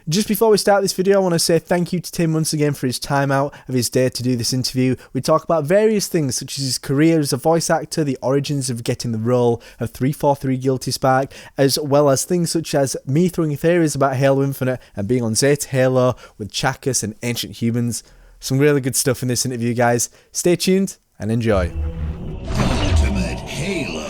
Just before we start this video, I want to say thank you to Tim once again for his time out of his day to do this interview. We talk about various things such as his career as a voice actor, the origins of getting the role of 343 Guilty Spark, as well as things such as me throwing theories about Halo Infinite and being on Zeta Halo with Chakas and Ancient Humans. Some really good stuff in this interview, guys. Stay tuned and enjoy. Ultimate Halo.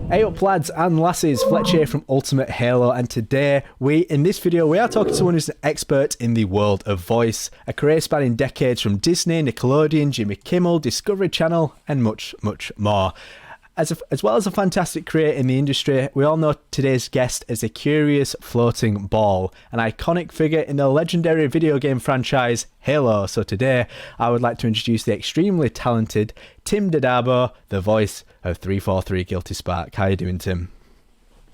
Hey up lads and lasses, Fletch here from Ultimate Halo, and today in this video we are talking to someone who's an expert in the world of voice, a career spanning decades from Disney, Nickelodeon, Jimmy Kimmel, Discovery Channel and much more. As well as a fantastic career in the industry, we all know today's guest as a curious floating ball, an iconic figure in the legendary video game franchise Halo. So today, I would like to introduce the extremely talented Tim Dadabo, the voice of 343 Guilty Spark. How are you doing, Tim?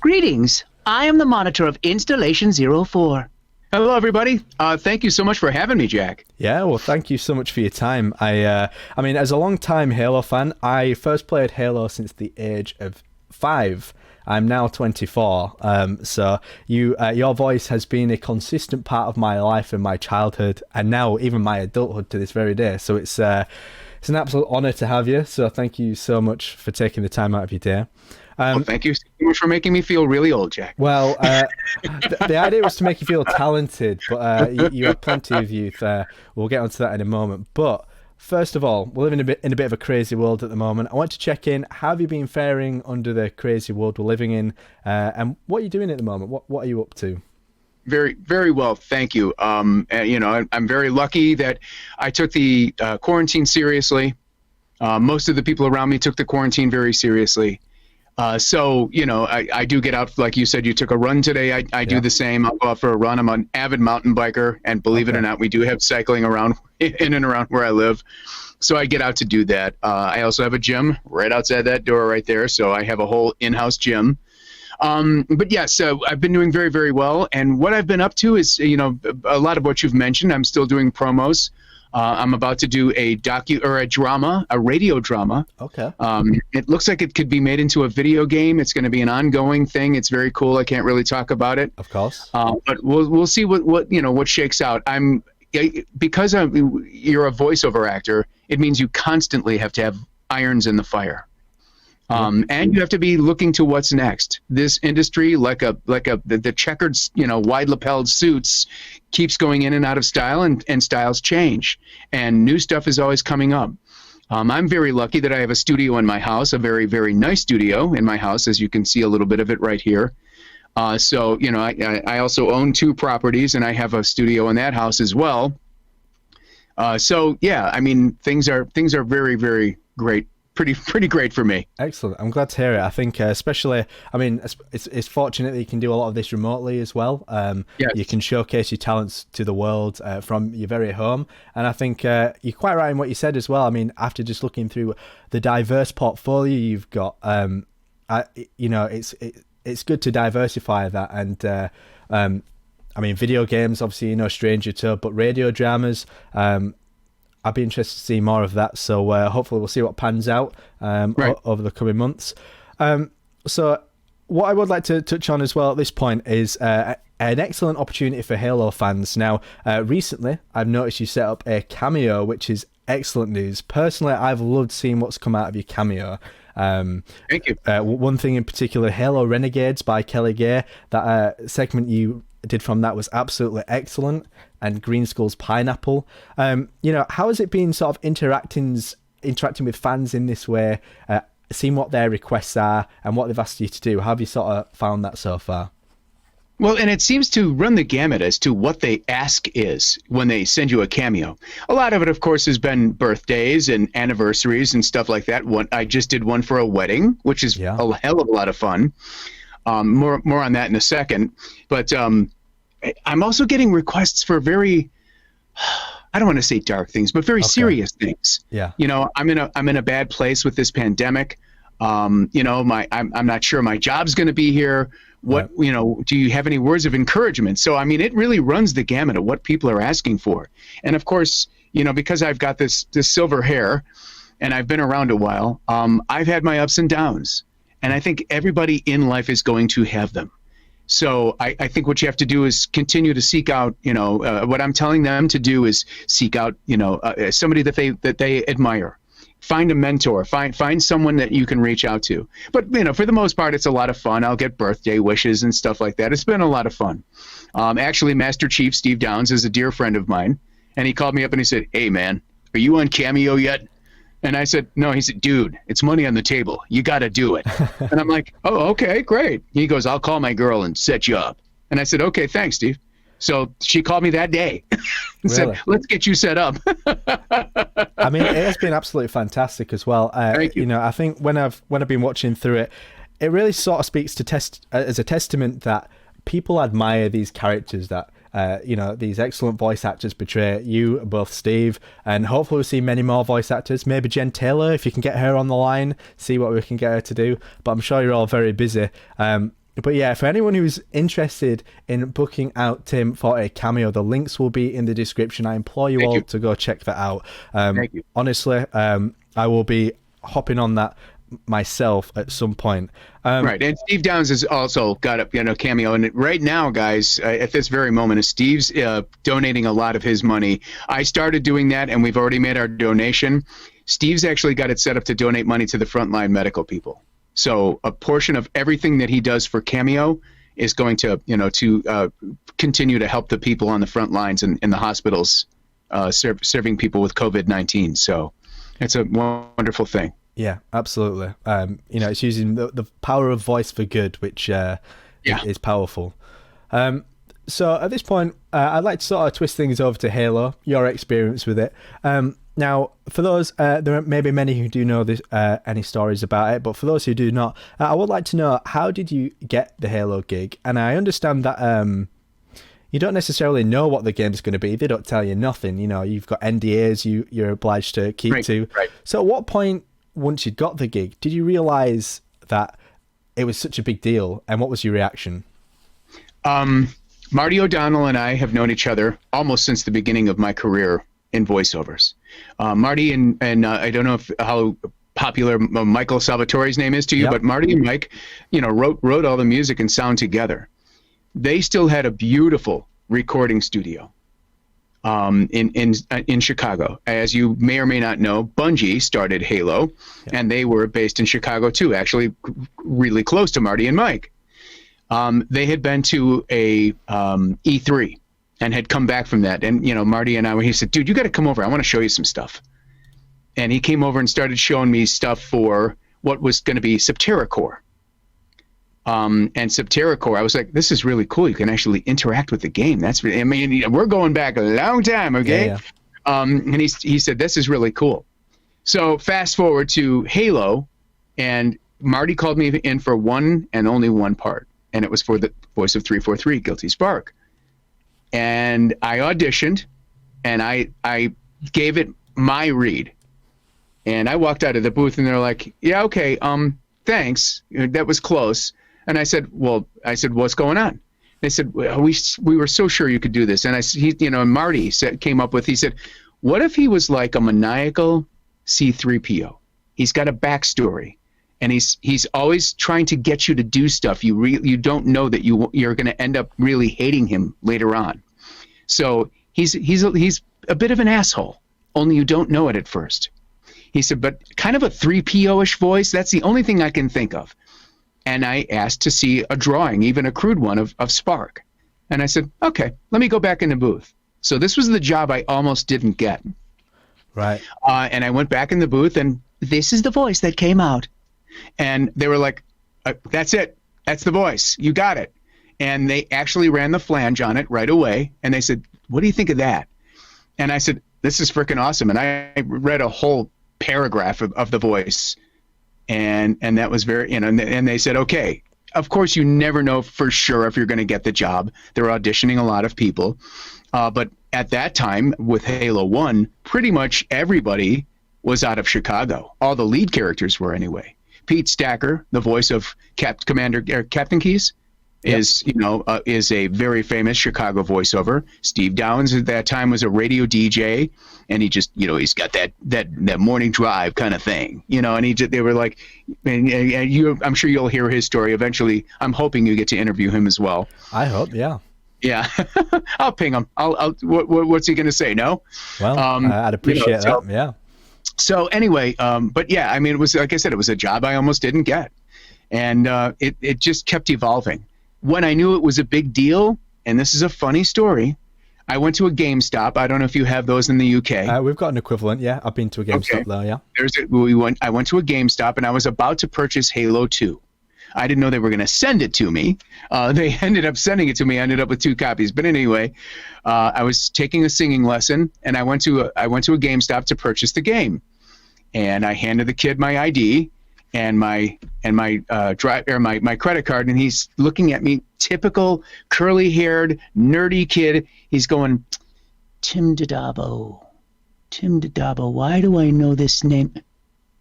Greetings. I am the monitor of Installation 04. Hello, everybody. Thank you so much for having me, Jack. Yeah, well, thank you so much for your time. I mean, as a long-time Halo fan, I first played Halo since the age of 5. I'm now 24. So your voice has been a consistent part of my life and my childhood, and now even my adulthood to this very day. So it's an absolute honor to have you. So thank you so much for taking the time out of your day. Well, thank you so much for making me feel really old, Jack. Well, the idea was to make you feel talented, but you have plenty of youth. We'll get onto that in a moment. But first of all, we're living in a bit of a crazy world at the moment. I want to check in. How have you been faring under the crazy world we're living in? And what are you doing at the moment? What are you up to? Very, very well, thank you. I'm very lucky that I took the quarantine seriously. Most of the people around me took the quarantine very seriously. So, I do get out, like you said, you took a run today. I do the same. I'll go out for a run. I'm an avid mountain biker, and believe it or not, we do have cycling around in and around where I live. So I get out to do that. I also have a gym right outside that door right there. So I have a whole in-house gym. But yes, I've been doing very, very well. And what I've been up to is, a lot of what you've mentioned. I'm still doing promos. I'm about to do a radio drama. Okay. It looks like it could be made into a video game. It's going to be an ongoing thing. It's very cool. I can't really talk about it. Of course. But we'll see what shakes out. Because you're a voiceover actor, it means you constantly have to have irons in the fire. And you have to be looking to what's next. This industry, like the checkered, wide lapelled suits, keeps going in and out of style, and styles change, and new stuff is always coming up. I'm very lucky that I have a studio in my house, a very, very nice studio in my house, as you can see a little bit of it right here. So I also own 2 properties, and I have a studio in that house as well. So yeah, I mean, things are very, very great. Pretty great for me. Excellent. I'm glad to hear it. I think especially, I mean, it's fortunate that you can do a lot of this remotely as well. Yes. You can showcase your talents to the world from your very home. And I think you're quite right in what you said as well. I mean, after just looking through the diverse portfolio you've got, it's good to diversify that. And I mean, video games, obviously, you're no stranger to, but radio dramas, I'd be interested to see more of that. So hopefully we'll see what pans out over the coming months. So what I would like to touch on as well at this point is an excellent opportunity for Halo fans. Now, recently, I've noticed you set up a cameo, which is excellent news. Personally, I've loved seeing what's come out of your cameo. Thank you. One thing in particular, Halo Renegades by Kelly Gay, that segment you did from that was absolutely excellent, and Green Skull's Pineapple. How has it been sort of interacting with fans in this way, seeing what their requests are and what they've asked you to do? How have you sort of found that so far? Well, and it seems to run the gamut as to what they ask is when they send you a cameo. A lot of it, of course, has been birthdays and anniversaries and stuff like that. I just did one for a wedding, which is a hell of a lot of fun. More on that in a second. But I'm also getting requests for very, I don't want to say dark things, but very serious things. Yeah. I'm in a bad place with this pandemic. I'm not sure my job's going to be here. What, do you have any words of encouragement? So, I mean, it really runs the gamut of what people are asking for. And of course, because I've got this silver hair and I've been around a while, I've had my ups and downs. And I think everybody in life is going to have them. So I think what you have to do is continue to seek out, what I'm telling them to do is seek out, somebody that they admire. Find a mentor, find someone that you can reach out to. But, for the most part, it's a lot of fun. I'll get birthday wishes and stuff like that. It's been a lot of fun. Actually, Master Chief Steve Downs is a dear friend of mine. And he called me up and he said, "Hey, man, are you on Cameo yet?" And I said, "No." He said, "Dude, it's money on the table. You got to do it." And I'm like, "Oh, okay, great." He goes, "I'll call my girl and set you up." And I said, "Okay, thanks, Steve." So she called me that day and Really? said, "Let's get you set up." I mean, it has been absolutely fantastic as well. Thank you. I think when I've been watching through it, it really sort of speaks to as a testament that people admire these characters that these excellent voice actors portray. You, both Steve, and hopefully we'll see many more voice actors. Maybe Jen Taylor, if you can get her on the line, see what we can get her to do. But I'm sure you're all very busy. But yeah, for anyone who's interested in booking out Tim for a cameo, the links will be in the description. I implore you all to go check that out. Thank you. Honestly, I will be hopping on that myself at some point. Right, and Steve Downs has also got a cameo, and right now, guys, at this very moment, is Steve's donating a lot of his money. I started doing that, and we've already made our donation. Steve's actually got it set up to donate money to the frontline medical people. So a portion of everything that he does for Cameo is going to, continue to help the people on the front lines in the hospitals, serving people with COVID-19. So it's a wonderful thing. Yeah, absolutely. It's using the power of voice for good, which is powerful. So at this point, I'd like to sort of twist things over to Halo, your experience with it. Now, for those, there may be many who do know this, any stories about it, but for those who do not, I would like to know, how did you get the Halo gig? And I understand that you don't necessarily know what the game's going to be. They don't tell you nothing. You've got NDAs you're obliged to keep to. Right. So at what point, once you'd got the gig, did you realise that it was such a big deal? And what was your reaction? Marty O'Donnell and I have known each other almost since the beginning of my career in voiceovers. Marty and I don't know how popular Michael Salvatore's name is to you, but Marty and Mike, wrote all the music and sound together. They still had a beautiful recording studio in Chicago. As you may or may not know, Bungie started Halo, and they were based in Chicago too, actually really close to Marty and Mike. They had been to a E3 and had come back from that. And, Marty and he said, "Dude, you got to come over. I want to show you some stuff." And he came over and started showing me stuff for what was going to be Subterra Core. And Subterra Core, I was like, this is really cool. You can actually interact with the game. We're going back a long time, okay? Yeah. And he said, this is really cool. So fast forward to Halo, and Marty called me in for one and only one part. And it was for the voice of 343, Guilty Spark. And I auditioned, and I gave it my read. And I walked out of the booth, and they're like, "Yeah, okay, thanks. That was close." And I said, "What's going on?" They said, "Well, we were so sure you could do this." And Marty came up with, he said, "What if he was like a maniacal C-3PO? He's got a backstory, and he's always trying to get you to do stuff. You don't know that you're going to end up really hating him later on. So he's a bit of an asshole, only you don't know it at first." He said, "But kind of a 3PO-ish voice, that's the only thing I can think of." And I asked to see a drawing, even a crude one, of Spark. And I said, "Okay, let me go back in the booth." So this was the job I almost didn't get. Right. And I went back in the booth, and this is the voice that came out. And they were like, "That's it. That's the voice. You got it." And they actually ran the flange on it right away. And they said, "What do you think of that?" And I said, "This is freaking awesome." And I read a whole paragraph of the voice. And that was very, and they said, "Okay, of course you never know for sure if you're going to get the job. They're auditioning a lot of people." But at that time with Halo 1, pretty much everybody was out of Chicago. All the lead characters were anyway. Pete Stacker, the voice of Captain Keyes, is is a very famous Chicago voiceover. Steve Downs at that time was a radio DJ, and he just he's got that morning drive kind of thing, and they were like, and I'm sure you'll hear his story eventually. I'm hoping you get to interview him as well. I hope, yeah. Yeah, I'll ping him. What's he going to say? No. Well, I'd appreciate that. Yeah. So anyway, but yeah, I mean, it was, like I said, it was a job I almost didn't get, and it just kept evolving. When I knew it was a big deal, and this is a funny story, I went to a GameStop. I don't know if you have those in the UK. We've got an equivalent, yeah. I've been to a GameStop there, yeah. I went to a GameStop, and I was about to purchase Halo 2. I didn't know they were going to send it to me. They ended up sending it to me. I ended up with 2 copies. But anyway, I was taking a singing lesson, and I went to a GameStop to purchase the game. And I handed the kid my ID and my credit card, and he's looking at me, typical curly-haired nerdy kid. He's going, Tim Dadabo, why do I know this name?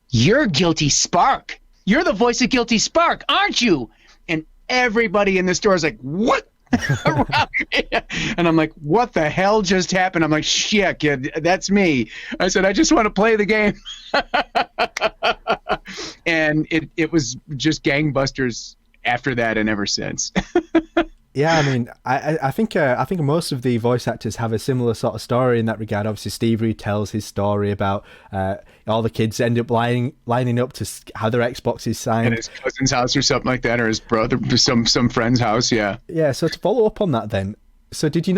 You're Guilty Spark. You're the voice of Guilty Spark, aren't you? And everybody in the store is like, what? And I'm like, what the hell just happened? I'm like, shit, kid, that's me. I said, I just want to play the game. And it was just gangbusters after that and ever since. Yeah, I mean, I think most of the voice actors have a similar sort of story in that regard. Obviously, Steve retells his story about all the kids end up lining up to have their Xboxes signed at his cousin's house or something like that, or his brother, some friend's house. Yeah. Yeah. So to follow up on that, then, so did you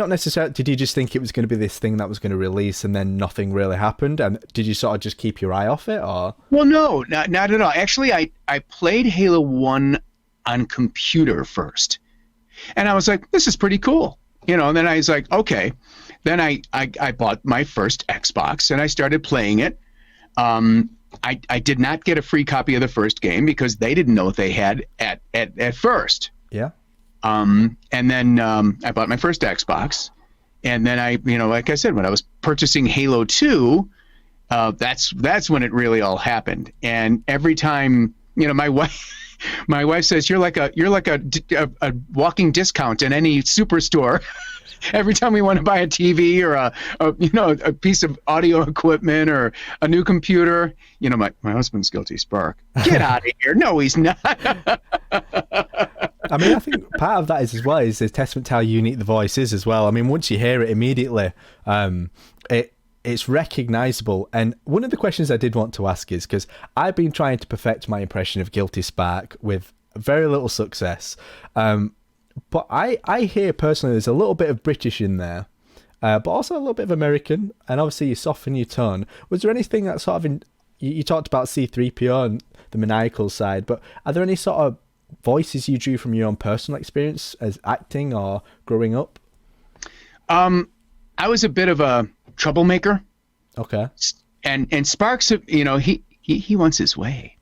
just think it was going to be this thing that was going to release, and then nothing really happened? And did you sort of just keep your eye off it, or? Well, no, not at all. Actually, I played Halo 1 on computer first. And I was like, this is pretty cool. And then I was like, okay. Then I bought my first Xbox and I started playing it. I did not get a free copy of the first game because they didn't know what they had at first. Yeah. And then I bought my first Xbox. And then I, like I said, when I was purchasing Halo 2, that's when it really all happened. And every time, my wife says, you're like a walking discount in any superstore. Every time we want to buy a TV or a piece of audio equipment or a new computer, my husband's Guilty Spark. Get out of here. No, he's not. I mean, I think part of that is a testament to how unique the voice is as well. I mean, once you hear it immediately, it's recognizable. And one of the questions I did want to ask is, because I've been trying to perfect my impression of Guilty Spark with very little success, but I hear personally there's a little bit of British in there, but also a little bit of American, and obviously you soften your tone. Was there anything that sort of you talked about C-3PO and the maniacal side, but are there any sort of voices you drew from your own personal experience as acting or growing up? I was a bit of a troublemaker. Okay. And Sparks, he wants his way.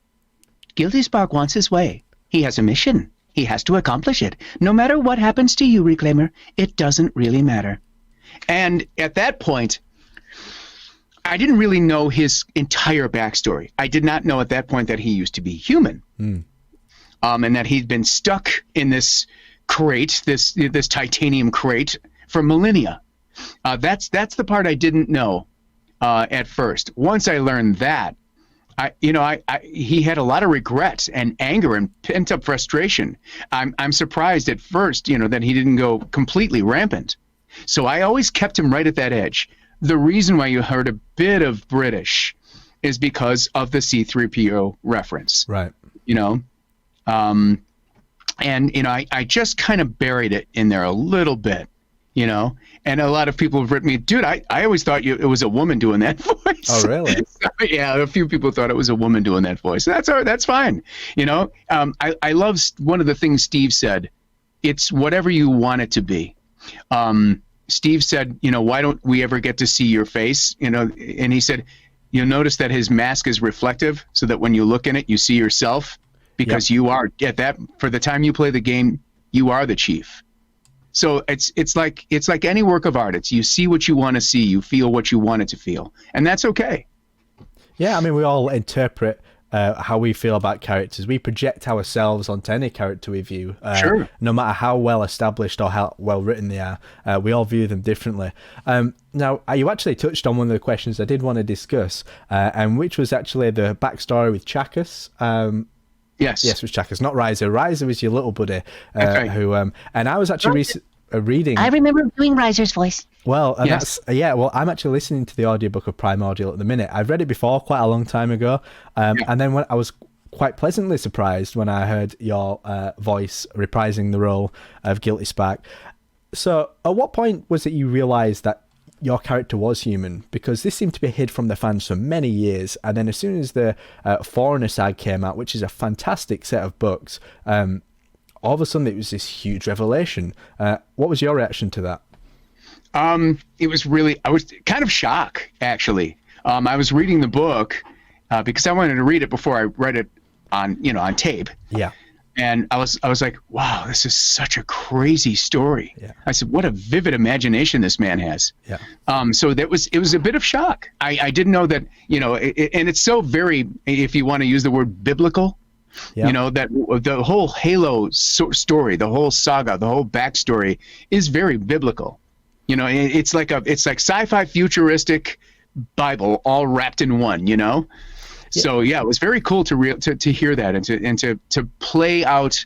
Guilty Spark wants his way. He has a mission. He has to accomplish it. No matter what happens to you, Reclaimer, it doesn't really matter. And at that point, I didn't really know his entire backstory. I did not know at that point that he used to be human. And that he'd been stuck in this crate, this titanium crate for millennia. That's the part I didn't know at first. Once I learned that, he had a lot of regret and anger and pent up frustration. I'm surprised at first, that he didn't go completely rampant. So I always kept him right at that edge. The reason why you heard a bit of British is because of the C-3PO reference. Right. And I just kind of buried it in there a little bit. And a lot of people have written me, dude, I always thought it was a woman doing that voice. Oh, really? So, yeah, a few people thought it was a woman doing that voice. That's all right. That's fine. I love one of the things Steve said. It's whatever you want it to be. Steve said, why don't we ever get to see your face? And he said, you'll notice that his mask is reflective so that when you look in it, you see yourself because you are for the time you play the game, you are the chief. So it's like any work of art. It's you see what you want to see, you feel what you want it to feel, and that's okay. Yeah, I mean, we all interpret how we feel about characters. We project ourselves onto any character we view, Sure. no matter how well established or how well written they are. We all view them differently. Now, you actually touched on one of the questions I did want to discuss, and which was actually the backstory with Chakas. Yes. Yes, it was Chakas, not Riser. Riser was your little buddy, right. who, and I was actually reading. I remember doing Riser's voice. Well, and Yes. well, I'm actually listening to the audiobook of Primordial at the minute. I've read it before quite a long time ago, and then when I was quite pleasantly surprised when I heard your voice reprising the role of Guilty Spark. So, at what point was it you realised that your character was human? Because this seemed to be hid from the fans for many years, and then as soon as the Foreigner Sag came out, which is a fantastic set of books, all of a sudden it was this huge revelation. What was your reaction to that? It was really, I was kind of shocked, actually. I was reading the book because I wanted to read it before I read it on tape. Yeah. And I was like, wow, this is such a crazy story. Yeah. I said, what a vivid imagination this man has. Yeah. So it was a bit of shock. I didn't know that, and it's so very, if you want to use the word biblical, Yeah. that the whole Halo story, the whole saga, the whole backstory is very biblical. It's like sci-fi futuristic Bible all wrapped in one, So yeah, it was very cool to hear that and to play out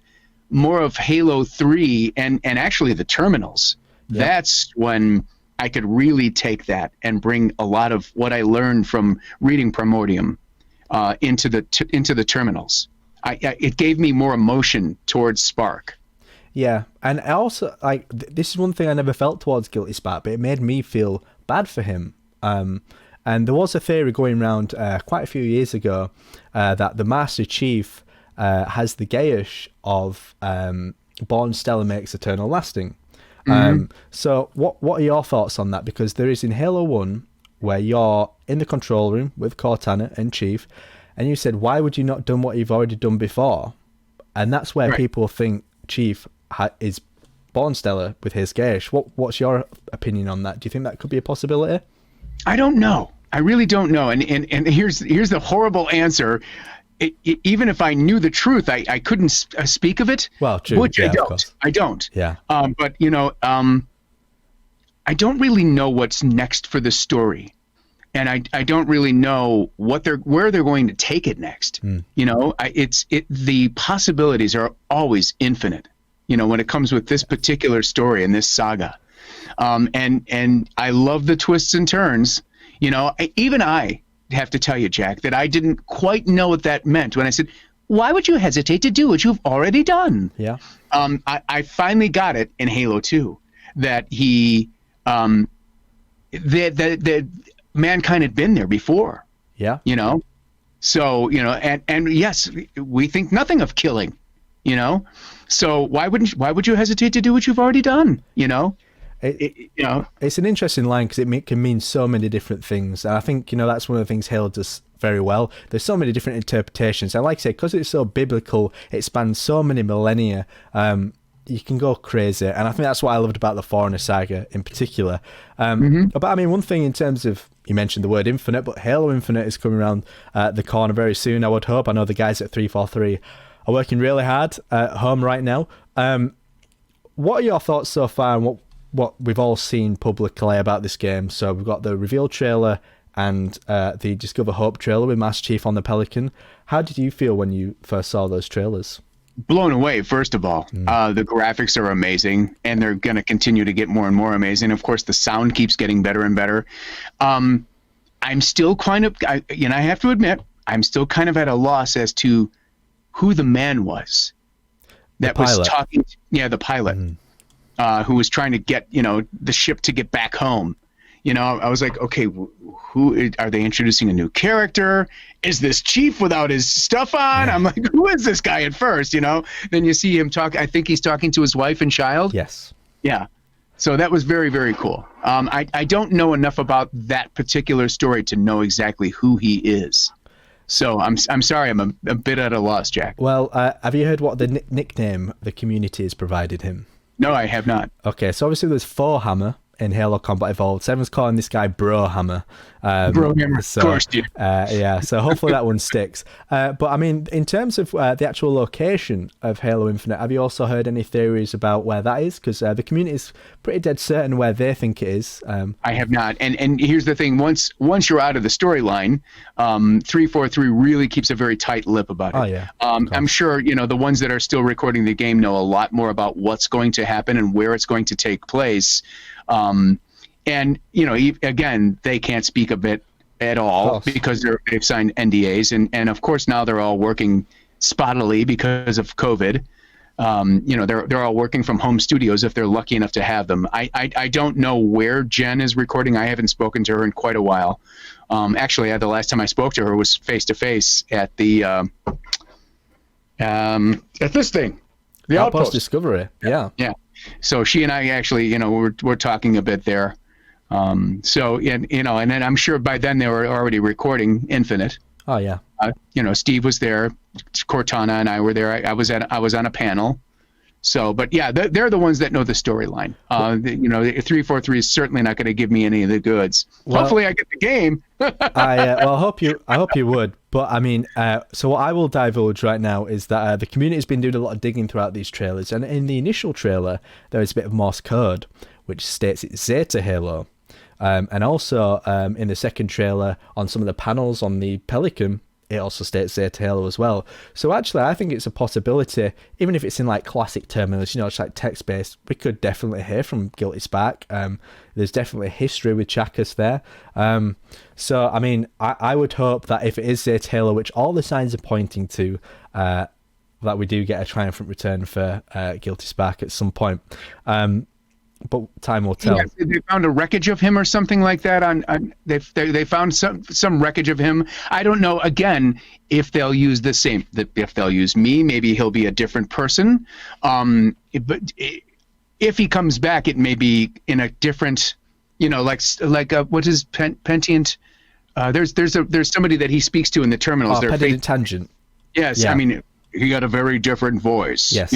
more of Halo 3 and actually the terminals. Yeah. That's when I could really take that and bring a lot of what I learned from reading Primordium into the terminals. It gave me more emotion towards Spark. Yeah, and I also this is one thing I never felt towards Guilty Spark, but it made me feel bad for him. And there was a theory going around quite a few years ago that the Master Chief has the gayish of Born Stellar makes eternal lasting. So what are your thoughts on that? Because there is in Halo 1 where you're in the control room with Cortana and Chief, and you said, why would you not done what you've already done before? And that's where people think Chief is Born Stellar with his gayish. What's your opinion on that? Do you think that could be a possibility? I don't know. I really don't know. And here's the horrible answer. Even if I knew the truth, I couldn't speak of it. Well, true. Which Yeah, I of don't. course. I don't. Yeah. But I don't really know what's next for the story, and I don't really know where they're going to take it next. The possibilities are always infinite. When it comes with this particular story and this saga, and I love the twists and turns. Even I have to tell you, Jack, that I didn't quite know what that meant when I said, why would you hesitate to do what you've already done? Yeah. I finally got it in Halo 2 that he, that mankind had been there before. Yeah. So, and yes, we think nothing of killing, so why would you hesitate to do what you've already done? It's an interesting line because it can mean so many different things, and I think that's one of the things Halo does very well. There's so many different interpretations, and like I say, because it's so biblical, it spans so many millennia. You can go crazy, and I think that's what I loved about the Foreigner Saga in particular. But I mean, one thing in terms of, you mentioned the word infinite, but Halo Infinite is coming around the corner very soon, I would hope. I know the guys at 343 are working really hard at home right now. What are your thoughts so far, and what we've all seen publicly about this game? So we've got the reveal trailer and the Discover Hope trailer with Master Chief on the Pelican. How did you feel when you first saw those trailers? Blown away, first of all. The graphics are amazing, and they're going to continue to get more and more amazing. Of course, the sound keeps getting better and better. I'm still kind of, I have to admit, I'm still kind of at a loss as to who the man was that was talking. The pilot, who was trying to get, the ship to get back home. I was like, okay, who are they introducing a new character? Is this Chief without his stuff on? I'm like, who is this guy at first? Then you see him talk. I think he's talking to his wife and child. Yes. Yeah. So that was very, very cool. I don't know enough about that particular story to know exactly who he is. So I'm sorry, I'm a bit at a loss, Jack. Well, have you heard what the nickname the community has provided him? No, I have not. Okay, so obviously there's Forehammer in Halo Combat Evolved. Seven's calling this guy Brohammer. Brohammer, so, of course, dude. Yeah, so hopefully that one sticks. But I mean, in terms of the actual location of Halo Infinite, have you also heard any theories about where that is? Because the community is pretty dead certain where they think it is. I have not. And here's the thing: once you're out of the storyline, 343 really keeps a very tight lip about it. Oh yeah. I'm sure the ones that are still recording the game know a lot more about what's going to happen and where it's going to take place. And again, they can't speak of it at all because they've signed NDAs, and of course now they're all working spottily because of COVID. They're all working from home studios if they're lucky enough to have them. I don't know where Jen is recording. I haven't spoken to her in quite a while. Actually, the last time I spoke to her was face to face at the at this thing, the Outpost Discovery. Yeah. Yeah. So she and I actually, we're talking a bit there. And then I'm sure by then they were already recording Infinite. Oh yeah. Steve was there, Cortana and I were there. I was on a panel. So, but yeah, they're the ones that know the storyline. 343 is certainly not going to give me any of the goods. Well, hopefully, I get the game. I hope you would. But I mean, so what I will divulge right now is that the community has been doing a lot of digging throughout these trailers, and in the initial trailer, there is a bit of Morse code which states it's Zeta Halo, and also in the second trailer on some of the panels on the Pelican, it also states Zeta Halo as well. So actually, I think it's a possibility, even if it's in like classic terminals, it's like text-based, we could definitely hear from Guilty Spark. There's definitely history with Chakas there. So, I mean, I would hope that if it is Zeta Halo, which all the signs are pointing to, that we do get a triumphant return for Guilty Spark at some point. But time will tell. Yeah, they found a wreckage of him or something like that. They found some wreckage of him. I don't know. Again, if they'll use the same, if they'll use me, maybe he'll be a different person. But if he comes back, it may be in a different, like what is Pentient? There's somebody that he speaks to in the terminals. Pentient Tangent. Yes, yeah. I mean. He got a very different voice. Yes.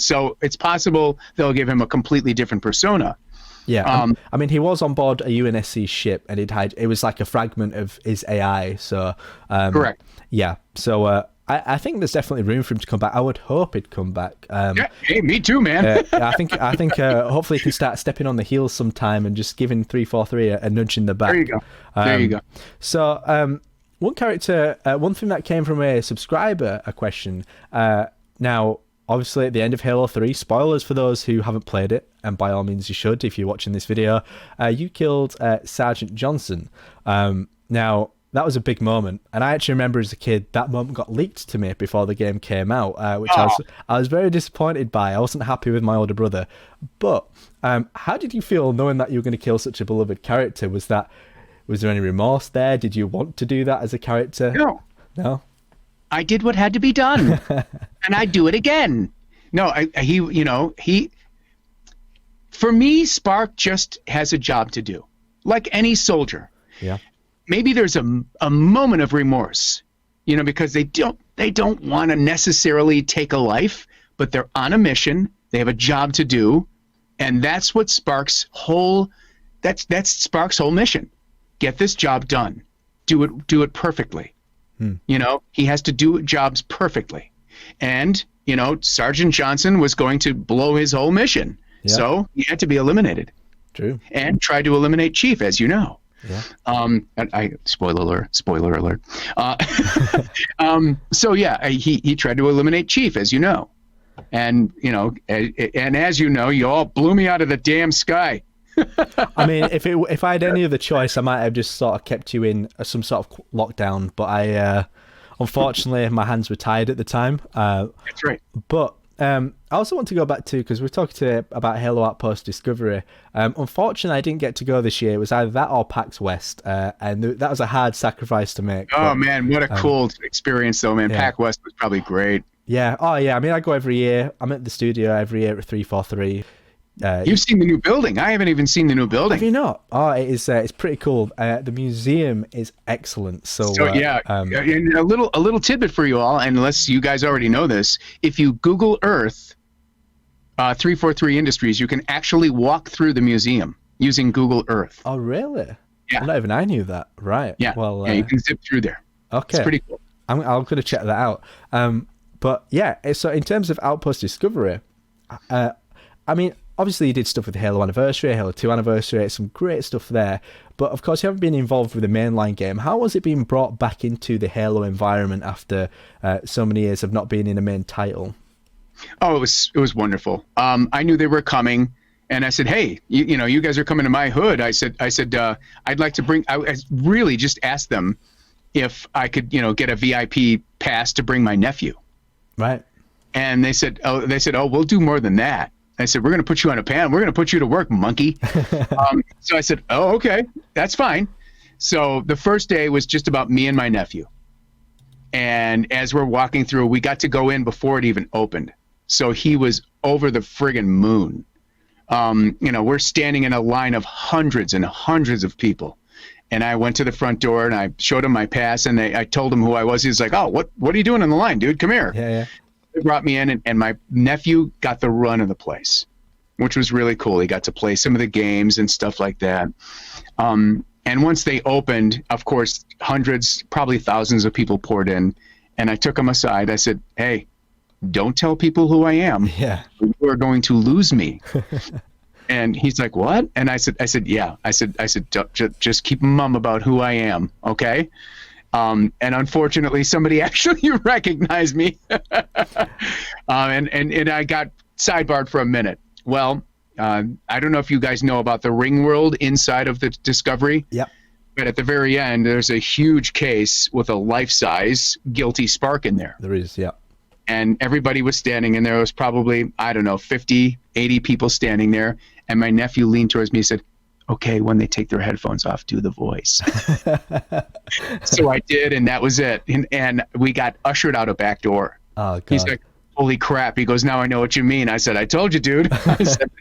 So it's possible they'll give him a completely different persona. Yeah. I mean, he was on board a UNSC ship, and it was like a fragment of his AI. So correct. Yeah. So I think there's definitely room for him to come back. I would hope he'd come back. Yeah. Hey, me too, man. I think hopefully he can start stepping on the heels sometime and just giving 343 a nudge in the back. There you go. So. One thing that came from a subscriber, a question. Now, obviously, at the end of Halo 3, spoilers for those who haven't played it, and by all means you should if you're watching this video, you killed Sergeant Johnson. Now, that was a big moment, and I actually remember as a kid, that moment got leaked to me before the game came out, which I was very disappointed by. I wasn't happy with my older brother. But how did you feel knowing that you were going to kill such a beloved character? Was there any remorse there? Did you want to do that as a character? No. I did what had to be done, and I'd do it again. No, for me, Spark just has a job to do, like any soldier. Yeah. Maybe there's a moment of remorse, because they don't want to necessarily take a life, but they're on a mission. They have a job to do, and that's what Spark's whole mission. Get this job done. Do it perfectly. He has to do jobs perfectly. And, Sergeant Johnson was going to blow his whole mission. Yeah. So he had to be eliminated. True. And tried to eliminate Chief, as you know. Yeah. Spoiler alert. So yeah, he tried to eliminate Chief, as you know. And, and as you know, you all blew me out of the damn sky. I mean, if I had any other choice, I might have just sort of kept you in some sort of lockdown. But I, unfortunately, my hands were tied at the time. That's right. But I also want to go back to, because we're talking about Halo Outpost Discovery. Unfortunately, I didn't get to go this year. It was either that or PAX West, and that was a hard sacrifice to make. Oh, man, what a cool experience, though, man. Yeah. PAX West was probably great. Yeah. Oh, yeah. I mean, I go every year. I'm at the studio every year at 343. You've seen the new building. I haven't even seen the new building. Have you not? Oh, it is. It's pretty cool. The museum is excellent. So yeah, and a little tidbit for you all, unless you guys already know this. If you Google Earth 343 Industries, you can actually walk through the museum. using Google Earth. Oh, really? Yeah. Not even I knew that. Right. Yeah. Well, yeah, you can zip through there. okay. It's pretty cool. I'm going to check that out. But yeah, so in terms of Outpost Discovery, I mean, obviously you did stuff with Halo Anniversary, Halo 2 Anniversary, some great stuff there. But of course, you haven't been involved with the mainline game. How was it being brought back into the Halo environment after so many years of not being in a main title? Oh, it was wonderful. I knew they were coming, and I said, "Hey, you guys are coming to my hood." I said, I'd like to bring. I really just asked them if I could, get a VIP pass to bring my nephew. Right. And they said, "Oh, we'll do more than that." I said, "We're going to put you on a panel. We're going to put you to work, monkey." So I said, "Oh, okay, that's fine." So the first day was just about me and my nephew. And as we're walking through, we got to go in before it even opened. So he was over the friggin' moon. We're standing in a line of hundreds and hundreds of people. And I went to the front door and I showed him my pass and I told him who I was. He was like, "Oh, what are you doing on the line, dude? Come here." Yeah. They brought me in and my nephew got the run of the place, which was really cool. He got to play some of the games and stuff like that. And once they opened, of course, hundreds, probably thousands of people poured in. And I took him aside. I said, "Hey, don't tell people who I am. Yeah. You are going to lose me." And he's like, "What?" And I said, "Yeah." I said, just keep mum about who I am. Okay. And unfortunately, somebody actually recognized me, and I got sidebarred for a minute. Well, I don't know if you guys know about the ring world inside of the Discovery. Yep. But at the very end, there's a huge case with a life-size guilty Spark in there. There is, yeah. And everybody was standing, and there was probably, I don't know, 50, 80 people standing there. And my nephew leaned towards me and said, "Okay, when they take their headphones off, do the voice." So I did, and that was it. And we got ushered out a back door. Oh, God. He's like, "Holy crap." He goes, "Now I know what you mean." I said, "I told you, dude." I said,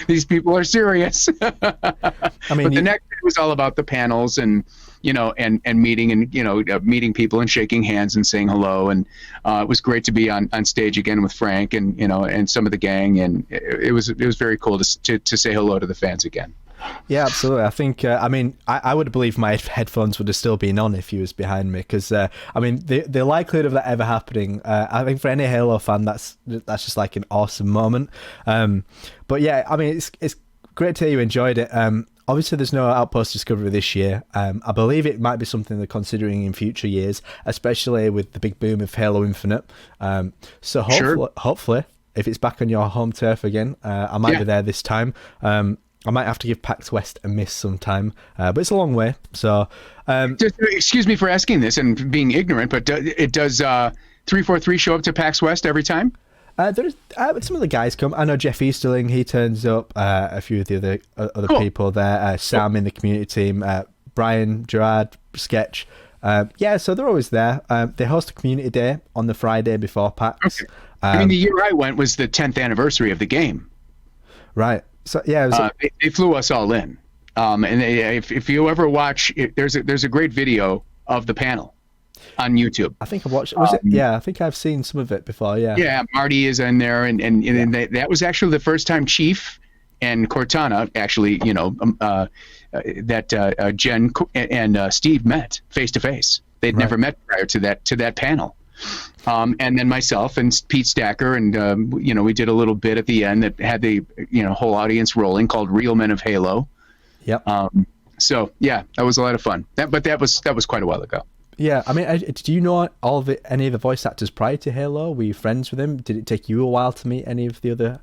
"These people are serious." I mean, but the next day was all about the panels and, and meeting and, meeting people and shaking hands and saying hello. And it was great to be on stage again with Frank and, and some of the gang. And it was very cool to say hello to the fans again. Yeah, absolutely. I think, I would believe my headphones would have still been on if he was behind me, because, the likelihood of that ever happening, I think for any Halo fan, that's just like an awesome moment. But yeah, I mean, it's great to hear you enjoyed it. Obviously, there's no Outpost Discovery this year. I believe it might be something they're considering in future years, especially with the big boom of Halo Infinite. So hopefully, if it's back on your home turf again, I might be there this time. I might have to give PAX West a miss sometime, but it's a long way. So, excuse me for asking this and being ignorant, but does 343 show up to PAX West every time? There's some of the guys come. I know Jeff Easterling, he turns up. A few of the other Cool. people there. Sam in the community team. Brian, Gerard, Sketch. So they're always there. They host a community day on the Friday before PAX. Okay. I mean, the year I went was the 10th anniversary of the game. Right. So yeah, it was they flew us all in. And if you ever watch, there's a great video of the panel on YouTube. I think I watched. Was it? Yeah, I think I've seen some of it before. Yeah. Yeah, Marty is in there, and that was actually the first time Chief and Cortana actually, that Jen and Steve met face to face. They'd never met prior to that panel. And then myself and Pete Stacker, and we did a little bit at the end that had the whole audience rolling, called Real Men of Halo. Yep. So yeah, that was a lot of fun. That was quite a while ago. Yeah, I mean, do you know any of the voice actors prior to Halo? Were you friends with them? Did it take you a while to meet any of the other?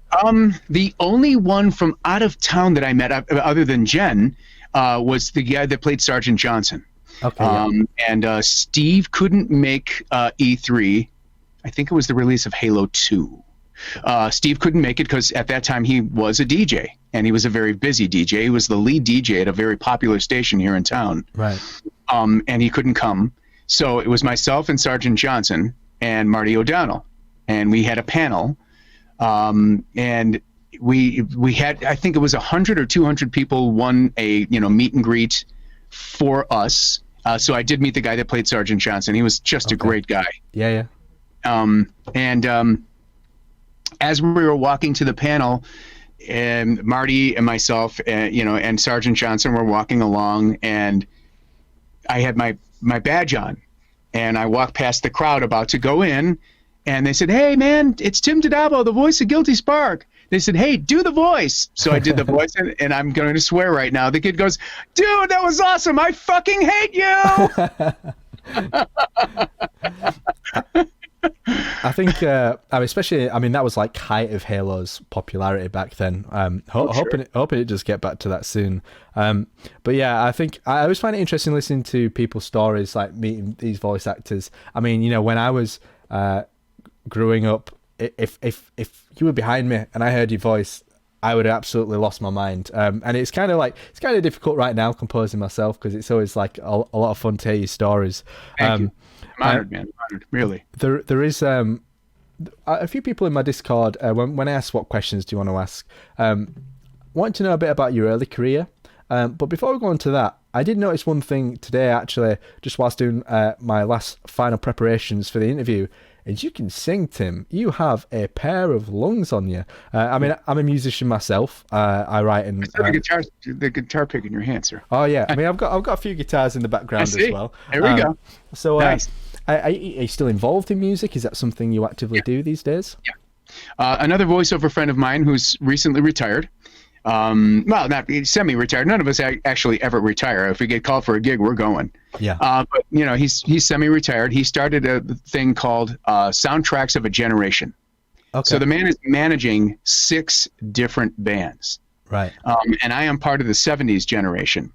The only one from out of town that I met, other than Jen, was the guy that played Sergeant Johnson. Okay. And Steve couldn't make E3. I think it was the release of Halo 2. Steve couldn't make it because at that time he was a DJ, and he was a very busy DJ. He was the lead DJ at a very popular station here in town. Right. And he couldn't come. So it was myself and Sergeant Johnson and Marty O'Donnell, and we had a panel. And we had, I think it was 100 or 200 people won a meet and greet for us. So I did meet the guy that played Sergeant Johnson. He was just a great guy. Yeah. And as we were walking to the panel, and Marty and myself, and Sergeant Johnson were walking along, and I had my badge on, and I walked past the crowd about to go in, and they said, "Hey, man, it's Tim Dadabo, the voice of Guilty Spark." They said, "Hey, do the voice." So I did the voice, and I'm going to swear right now. The kid goes, "Dude, that was awesome. I fucking hate you." I think, especially, that was like height of Halo's popularity back then. Hoping it does get back to that soon. But yeah, I think I always find it interesting listening to people's stories, like meeting these voice actors. When I was growing up, if you were behind me and I heard your voice, I would have absolutely lost my mind. And it's kind of difficult right now composing myself, because it's always like a lot of fun to hear your stories. Thank you. I'm honored, man. I'm honored, really. There is a few people in my Discord, when I ask what questions do you want to ask, want to know a bit about your early career. But before we go on to that, I did notice one thing today, actually, just whilst doing my last final preparations for the interview, is you can sing, Tim. You have a pair of lungs on you. I'm a musician myself. I write in... the guitar pick in your hand, sir. Oh, yeah. I've got a few guitars in the background as well. There we go. So, nice. Are you still involved in music? Is that something you actively do these days? Yeah. Another voiceover friend of mine who's recently retired. Well, not semi-retired. None of us actually ever retire. If we get called for a gig, we're going. Yeah. But he's semi-retired. He started a thing called Soundtracks of a Generation. Okay. So the man is managing 6 different bands. Right. And I am part of the 70s generation.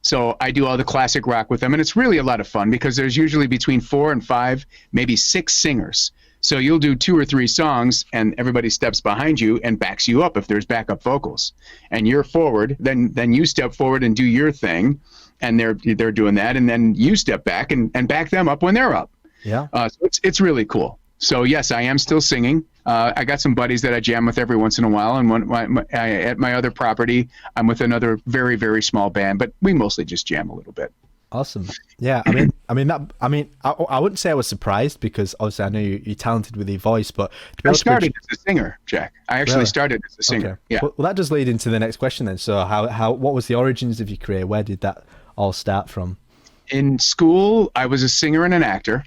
So I do all the classic rock with them, and it's really a lot of fun because there's usually between 4 and 5, maybe 6 singers. So you'll do 2 or 3 songs, and everybody steps behind you and backs you up if there's backup vocals. And you're forward, then you step forward and do your thing, and they're doing that, and then you step back and back them up when they're up. Yeah. So it's really cool. So yes, I am still singing. I got some buddies that I jam with every once in a while, and at my other property, I'm with another very, very small band, but we mostly just jam a little bit. Awesome. Yeah, I wouldn't say I was surprised, because obviously I know you're talented with your voice, but I started as a singer, Jack. I actually started as a singer. Okay. Yeah. Well, that does lead into the next question then. So what was the origins of your career? Where did that all start from? In school, I was a singer and an actor,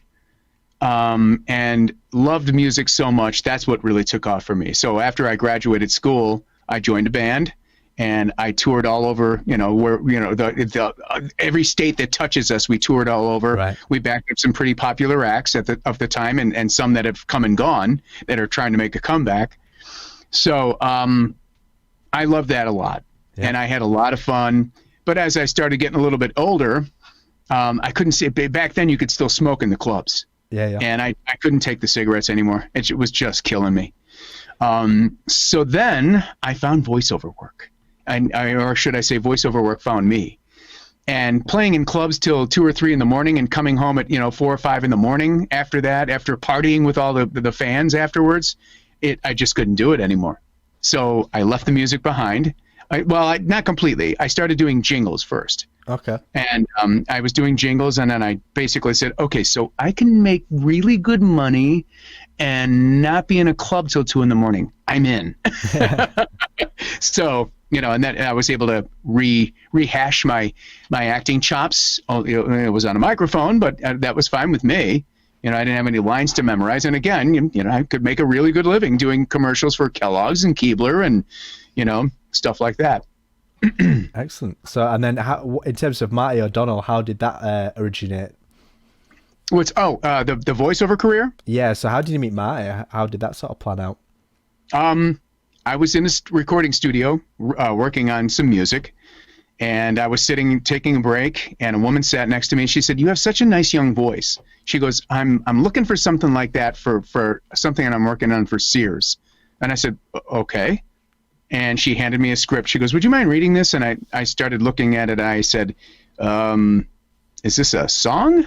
and loved music so much. That's what really took off for me. So after I graduated school, I joined a band. And I toured all over, every state that touches us, we toured all over. Right. We backed up some pretty popular acts of the time, and some that have come and gone that are trying to make a comeback. So I loved that a lot, and I had a lot of fun. But as I started getting a little bit older, I couldn't see. Back then, you could still smoke in the clubs. Yeah. And I couldn't take the cigarettes anymore. It was just killing me. So then I found voiceover work. Or should I say voiceover work found me. And playing in clubs till 2 or 3 in the morning, and coming home at 4 or 5 in the morning after that, after partying with all the fans afterwards, I just couldn't do it anymore. So I left the music behind. Not completely. I started doing jingles first. Okay. And I was doing jingles, and then I basically said, okay, so I can make really good money and not be in a club till 2 in the morning. I'm in. So, and then I was able to rehash my acting chops. It was on a microphone, but that was fine with me. I didn't have any lines to memorize. And again, I could make a really good living doing commercials for Kellogg's and Keebler and, stuff like that. Excellent. So, and then in terms of Marty O'Donnell, how did that originate? The voiceover career? Yeah. So how did you meet Marty? How did that sort of plan out? I was in a recording studio working on some music, and I was taking a break, and a woman sat next to me, and she said, "You have such a nice young voice." She goes, I'm looking for something like that for something that I'm working on for Sears. And I said, okay. And she handed me a script. She goes, "Would you mind reading this?" And I started looking at it. I said, "Is this a song?"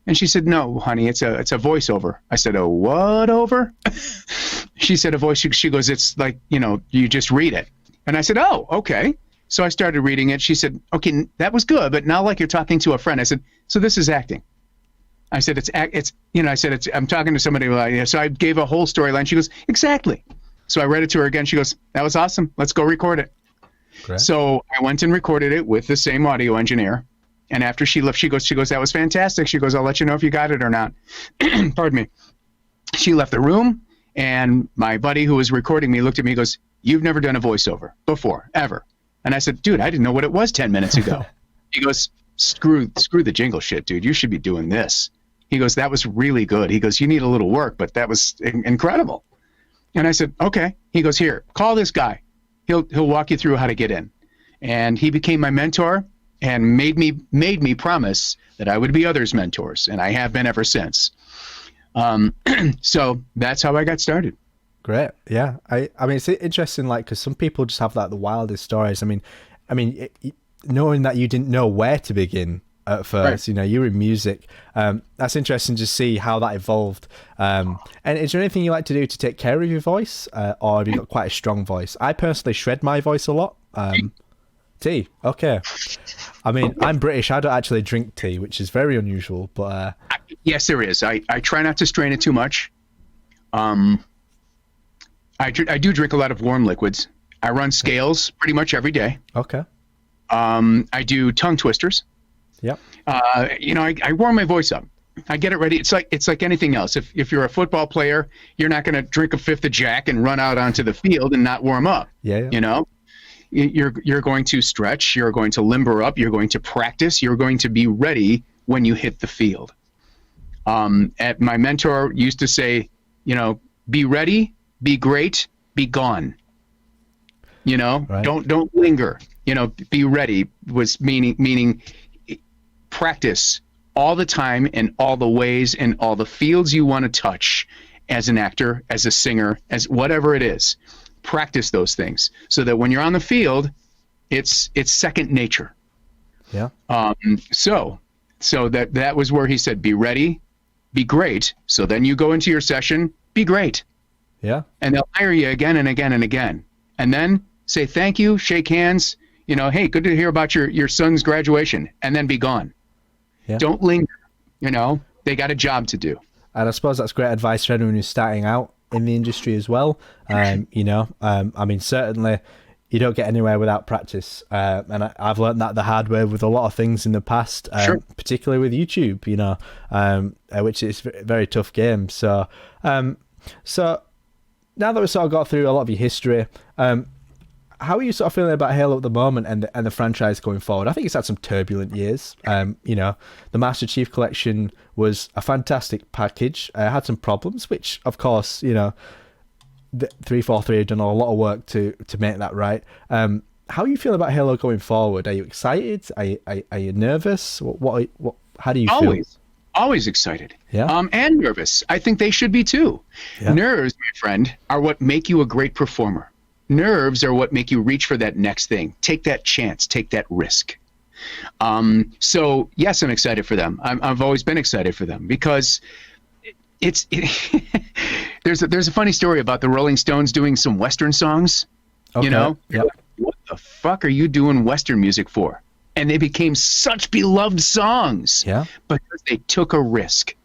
And she said, "No, honey, it's a voiceover." I said, "A what over?" She said, "A voice." She goes, "It's like, you just read it." And I said, "Oh, okay." So I started reading it. She said, "Okay, that was good, but now like you're talking to a friend." I said, "So this is acting." I said, I'm talking to somebody. So I gave a whole storyline. She goes, "Exactly." So I read it to her again. She goes, that was awesome. Let's go record it. Great. So I went and recorded it with the same audio engineer. And after she left, she goes, that was fantastic. She goes, I'll let you know if you got it or not. Pardon me. She left the room, and my buddy who was recording me looked at me and goes, you've never done a voiceover before, ever. And I said, dude, I didn't know what it was 10 minutes ago. He goes, screw the jingle shit, dude. You should be doing this. He goes, that was really good. He goes, you need a little work, but that was incredible. And I said, okay. He goes, here, call this guy. He'll walk you through how to get in. And he became my mentor and made me promise that I would be others' mentors. And I have been ever since. So that's how I got started. Great. Yeah. I mean, it's interesting, like, because some people just have like the wildest stories. I mean, knowing that you didn't know where to begin at first, Right. you were in music. That's interesting to see how that evolved. And is there anything you like to do to take care of your voice, or have you got quite a strong voice? I personally shred my voice a lot. Tea. Okay. I mean, I'm British. I don't actually drink tea, which is very unusual, but Yes, there is. I try not to strain it too much. I do drink a lot of warm liquids. I run scales pretty much every day. okay. I do tongue twisters. Yep. I warm my voice up. I get it ready. It's like anything else. If you're a football player, you're not going to drink a fifth of Jack and run out onto the field and not warm up. Yeah. You know, you're going to stretch. You're going to limber up. You're going to practice. You're going to be ready when you hit the field. My mentor used to say, be ready, be great, be gone. Right. Don't linger. Be ready was meaning practice all the time in all the ways and all the fields you want to touch as an actor, as a singer, as whatever it is. Practice those things so that when you're on the field, it's second nature. Yeah. So that was where he said, be ready, be great. So then you go into your session, be great. Yeah. And they'll hire you again and again and again. And then say thank you, shake hands, hey, good to hear about your son's graduation, and then be gone. Yeah. Don't linger. They got a job to do. And I suppose that's great advice for anyone who's starting out in the industry as well. I mean, certainly you don't get anywhere without practice. And I've learned that the hard way with a lot of things in the past, Sure. particularly with YouTube, which is a very tough game. So now that we've sort of got through a lot of your history, how are you sort of feeling about Halo at the moment and the franchise going forward? I think it's had some turbulent years. The Master Chief Collection was a fantastic package. Had some problems, which, of course, the 343 have done a lot of work to make that right. How are you feeling about Halo going forward? Are you excited? Are you nervous? What? How do you feel? Always excited. Yeah. And nervous. I think they should be too. Yeah. Nerves, my friend, are what make you a great performer. Nerves are what make you reach for that next thing. Take that chance. Take that risk. So yes, I'm excited for them. I've always been excited for them because there's a funny story about the Rolling Stones doing some Western songs. Okay. Yep. What the fuck are you doing Western music for? And they became such beloved songs. Yeah. Because they took a risk.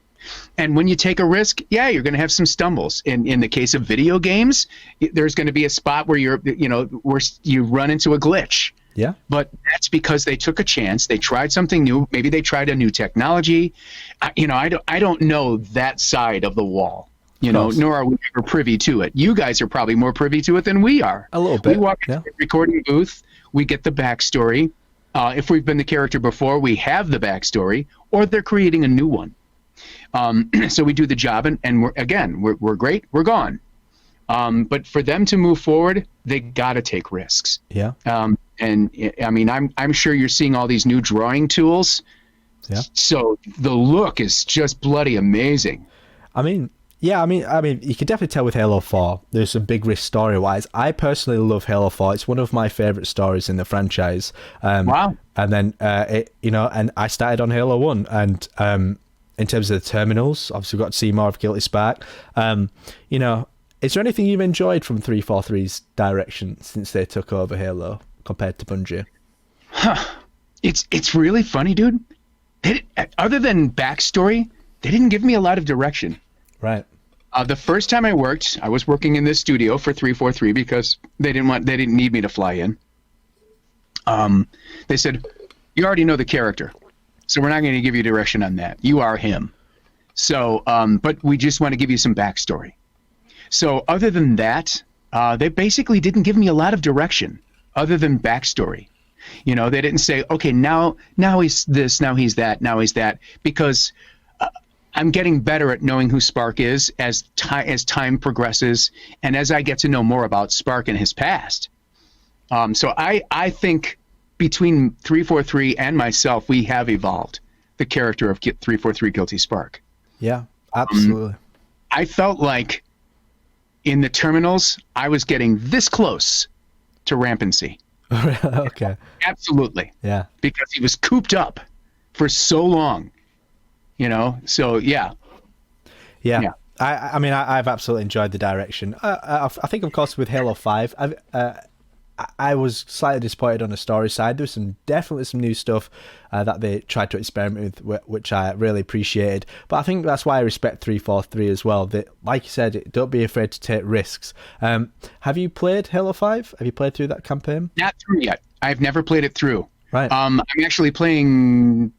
And when you take a risk, yeah, you're going to have some stumbles. In the case of video games, there's going to be a spot where where you run into a glitch. Yeah. But that's because they took a chance. They tried something new. Maybe they tried a new technology. I don't know that side of the wall. Nor are we ever privy to it. You guys are probably more privy to it than we are. A little bit. We walk into the recording booth. We get the backstory. If we've been the character before, we have the backstory, or they're creating a new one. So we do the job, and we're great. We're gone. But for them to move forward, they got to take risks. Yeah. And I mean, I'm sure you're seeing all these new drawing tools. Yeah. So the look is just bloody amazing. I mean, you can definitely tell with Halo 4, there's some big risk story-wise. I personally love Halo 4. It's one of my favorite stories in the franchise. Wow. And then, and I started on Halo 1, and in terms of the terminals, obviously we've got to see more of Guilty Spark. Is there anything you've enjoyed from 343's direction since they took over Halo compared to Bungie? It's really funny, dude. Other than backstory, they didn't give me a lot of direction. Right. The first time I was working in this studio for 343 because they didn't need me to fly in. They said, you already know the character, so we're not going to give you direction on that. You are him. So, but we just want to give you some backstory. So other than that, they basically didn't give me a lot of direction other than backstory. You know, they didn't say, okay, now he's this, now he's that, now he's that, because I'm getting better at knowing who Spark is as time progresses and as I get to know more about Spark and his past. So I think between 343 and myself, we have evolved the character of 343 Guilty Spark. Yeah, absolutely. I felt like in the terminals, I was getting this close to rampancy. Okay. Absolutely. Yeah. Because he was cooped up for so long, you know? So, yeah. Yeah. I mean, I've absolutely enjoyed the direction. I think, of course, with Halo 5, I was slightly disappointed on the story side. There was definitely some new stuff that they tried to experiment with, which I really appreciated. But I think that's why I respect 343 as well. That, like you said, don't be afraid to take risks. Have you played Halo 5? Have you played through that campaign? Not through yet. I've never played it through. Right. I'm actually playing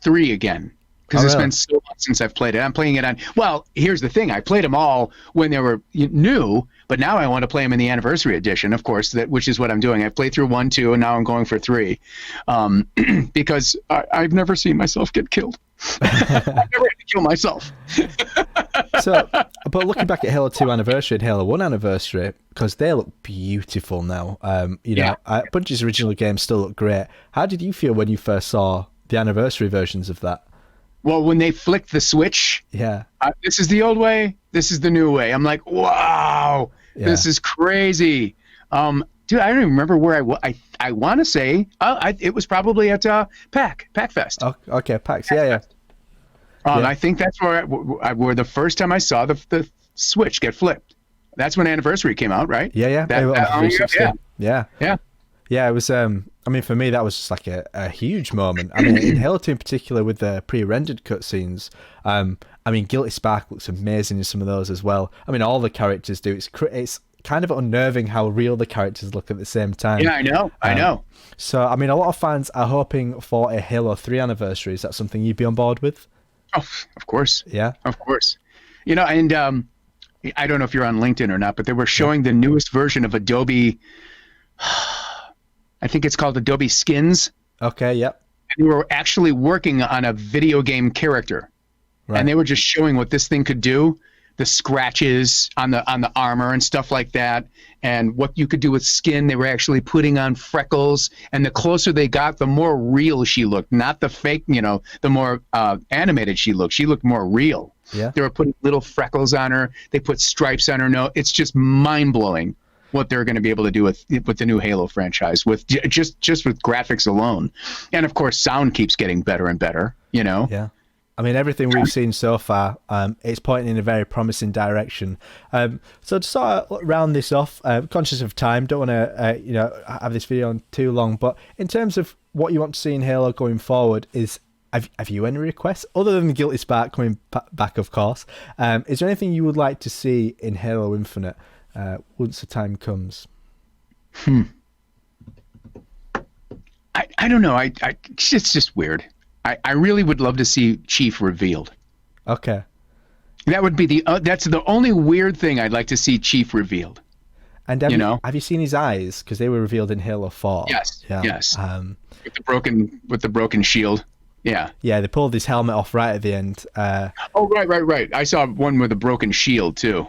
3 again. Because it's really? been so long since I've played it. I'm playing it on... Well, here's the thing. I played them all when they were new, but now I want to play them in the Anniversary Edition, of course, which is what I'm doing. I've played through 1, 2, and now I'm going for 3. Because I've never seen myself get killed. I've never had to kill myself. So, but looking back at Halo 2 Anniversary and Halo 1 Anniversary, because they look beautiful now. Bungie's original games still look great. How did you feel when you first saw the Anniversary versions of that? Well, when they flicked the switch, yeah, this is the old way, this is the new way. I'm like, wow, This is crazy. Dude, I don't even remember where I want to say, it was probably at PAX Fest. Oh, okay, PAX, yeah. I think that's where the first time I saw the switch get flipped. That's when Anniversary came out, right? Yeah. Yeah, it was. I mean, for me, that was just like a huge moment. I mean, in Halo 2 in particular, with the pre-rendered cutscenes. I mean, Guilty Spark looks amazing in some of those as well. I mean, all the characters do. It's kind of unnerving how real the characters look at the same time. Yeah, I know. So, I mean, a lot of fans are hoping for a Halo 3 Anniversary. Is that something you'd be on board with? Oh, of course. Yeah, of course. You know, and I don't know if you're on LinkedIn or not, but they were showing the newest version of Adobe. I think it's called Adobe Skins. Okay, yep. And they were actually working on a video game character. Right. And they were just showing what this thing could do, the scratches on the armor and stuff like that, and what you could do with skin. They were actually putting on freckles, and the closer they got, the more real she looked, not the fake, the more animated she looked. She looked more real. Yeah. They were putting little freckles on her. They put stripes on her nose. It's just mind-blowing what they're going to be able to do with the new Halo franchise, with just with graphics alone. And of course, sound keeps getting better and better, Yeah. I mean, everything we've seen so far, it's pointing in a very promising direction. So to sort of round this off, conscious of time, don't want to have this video on too long, but in terms of what you want to see in Halo going forward, have you any requests other than the Guilty Spark coming back, of course? Is there anything you would like to see in Halo Infinite once the time comes? I don't know. It's just weird. I really would love to see Chief revealed. Okay. That would be that's the only weird thing I'd like to see Chief revealed. And have you seen his eyes? Because they were revealed in Halo 4. Yes. Yeah. Yes. With the broken shield. Yeah. Yeah, they pulled his helmet off right at the end. Oh, right. I saw one with a broken shield too.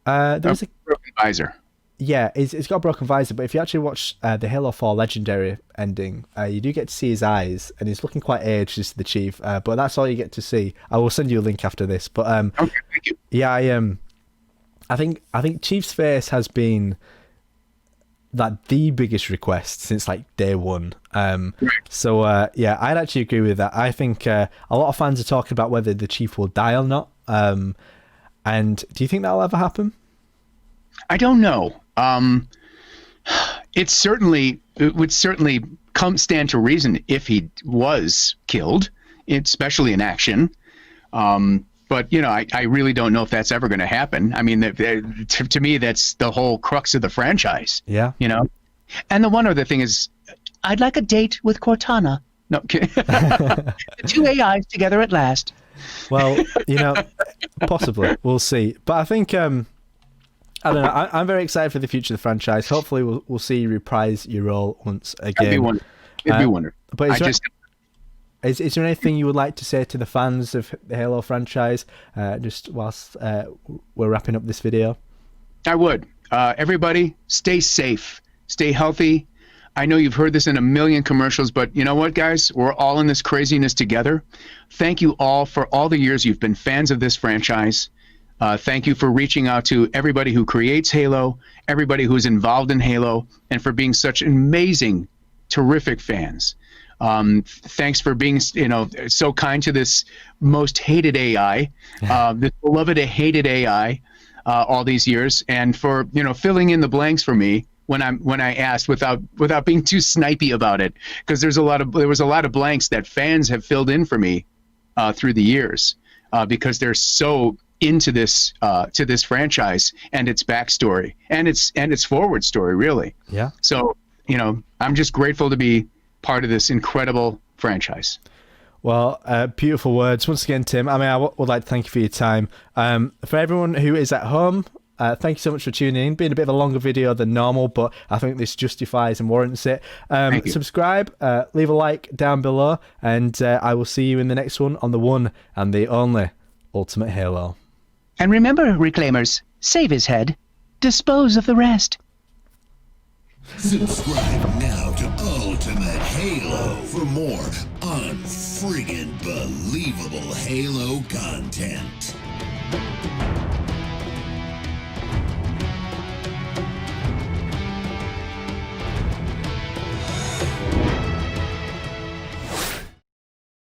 There was a broken visor. Yeah, it's got a broken visor, but if you actually watch the Halo 4 Legendary ending, you do get to see his eyes, and he's looking quite aged as the Chief, but that's all you get to see. I will send you a link after this, but okay, thank you. Yeah, I think Chief's face has been the biggest request since like day one. So yeah, I'd actually agree with that. I think a lot of fans are talking about whether the Chief will die or not. And do you think that'll ever happen? I don't know. It would certainly stand to reason if he was killed, especially in action. But I really don't know if that's ever going to happen. I mean, to me, that's the whole crux of the franchise. Yeah. And the one other thing is, I'd like a date with Cortana. No, the two AIs together at last. Well, possibly. We'll see. But I think, I don't know. I'm very excited for the future of the franchise. Hopefully, we'll see you reprise your role once again. It'd be wonderful. But is there anything you would like to say to the fans of the Halo franchise, just whilst we're wrapping up this video? I would. Everybody, stay safe. Stay healthy. I know you've heard this in a million commercials, but you know what, guys? We're all in this craziness together. Thank you all for all the years you've been fans of this franchise. Thank you for reaching out to everybody who creates Halo, everybody who's involved in Halo, and for being such amazing, terrific fans. Thanks for being, so kind to this most hated AI, this beloved hated AI, all these years, and for filling in the blanks for me when I asked without being too snipey about it, because there was a lot of blanks that fans have filled in for me through the years because they're so into this to this franchise and its backstory and its forward story, really. Yeah. So I'm just grateful to be part of this incredible franchise. Well, beautiful words once again, Tim. I would like to thank you for your time. For everyone who is at home, thank you so much for tuning in. Being a bit of a longer video than normal, but I think this justifies and warrants it. Subscribe, leave a like down below, and I will see you in the next one on the one and the only Ultimate Halo. And remember, Reclaimers, save his head, dispose of the rest. Subscribe now to Ultimate Halo for more unfriggin' believable Halo content.